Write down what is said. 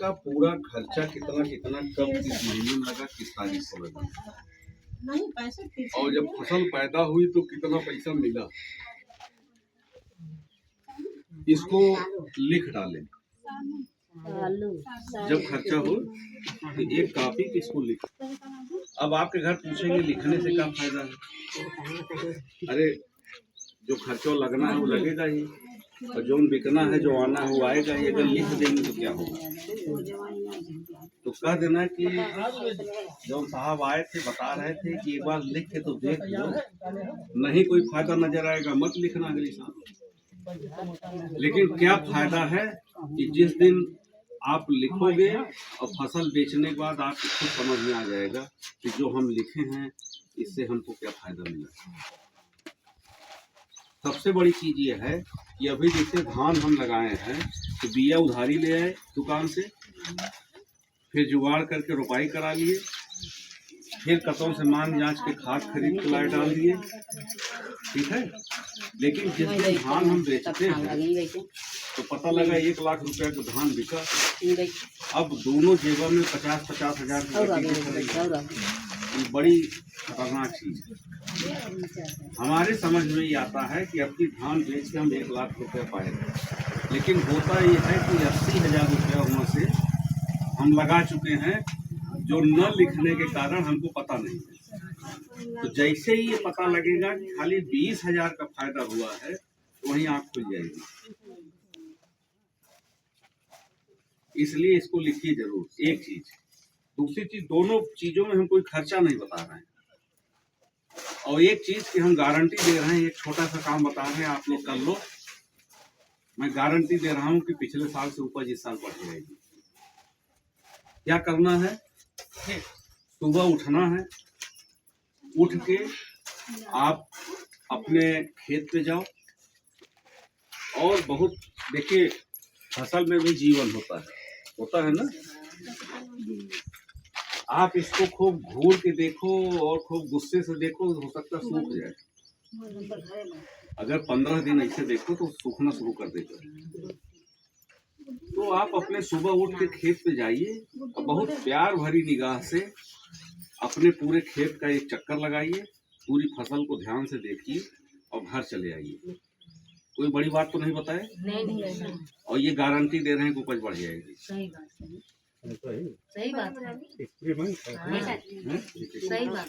का पूरा खर्चा कितना कितना कब किस महीने में लगा, किस तारीख को लगा, और जब फसल पैदा हुई तो कितना पैसा मिला, इसको लिख डालें। जब खर्चा हो तो एक कॉपी पे इसको लिख। अब आपके घर पूछेंगे लिखने से क्या फायदा है? अरे जो खर्चा लगना है वो लगेगा ही, और जो बिकना है जो आना है वो आएगा ही। अगर लिख देंगे तो क्या होगा? तो कह देना कि जो साहब आए थे बता रहे थे कि एक बार लिख के तो देख लो, नहीं कोई फायदा नजर आएगा मत लिखना अगली साल। लेकिन क्या फायदा है कि जिस दिन आप लिखोगे और फसल बेचने के बाद आपको खुद समझ में आ जाएगा कि जो हम लिखे हैं इससे हमको क्या फायदा मिला। सबसे बड़ी चीज ये है कि अभी जैसे धान हम लगाए हैं तो बिया उधारी ले आए दुकान से, फिर जुगाड़ करके रोपाई करा लिए, फिर कतों से मान जांच के खाद खरीद के लाए डाल दिए, ठीक है। लेकिन जिस दिन धान हम बेचते हैं तो पता लगा 1 लाख रुपया का धान बिका। अब दोनों जेबों में 50-50 हजार की ये बड़ी खतरनाक चीज है। हमारे समझ में ये आता है कि अपनी धान बेच के हम 1 लाख रुपया पाएंगे, लेकिन होता ये है कि 80,000 रुपया वहाँ से हम लगा चुके हैं जो न लिखने के कारण हमको पता नहीं है। तो जैसे ही ये पता लगेगा कि खाली 20,000 का फायदा हुआ है तो वहीं आँख खुल जाएगी। इसलिए इसको लिखिए जरूर, एक चीज। दूसरी चीज, दोनों चीजों में हम कोई खर्चा नहीं बता रहे हैं, और एक चीज कि हम गारंटी दे रहे हैं, एक छोटा सा काम बता रहे हैं आप लोग कर लो। मैं गारंटी दे रहा हूं कि पिछले साल से उपज इस साल बढ़ जाएगी। क्या करना है? सुबह उठना है, उठ के आप अपने खेत पे जाओ, और बहुत देखिए फसल में भी जीवन होता है ना। आप इसको खूब घूर के देखो और खूब गुस्से से देखो, हो सकता है सूख जाए। अगर 15 दिन ऐसे देखो तो सूखना शुरू कर देगा। तो आप अपने सुबह उठ के खेत पे जाइए और बहुत प्यार भरी निगाह से अपने पूरे खेत का एक चक्कर लगाइए, पूरी फसल को ध्यान से देखिए और घर चले आइए। कोई बड़ी बात तो नहीं बताए? नहीं। और ये गारंटी दे रहे हैं कि उपज बढ़ जाएगी। सही बात है। सही बात है।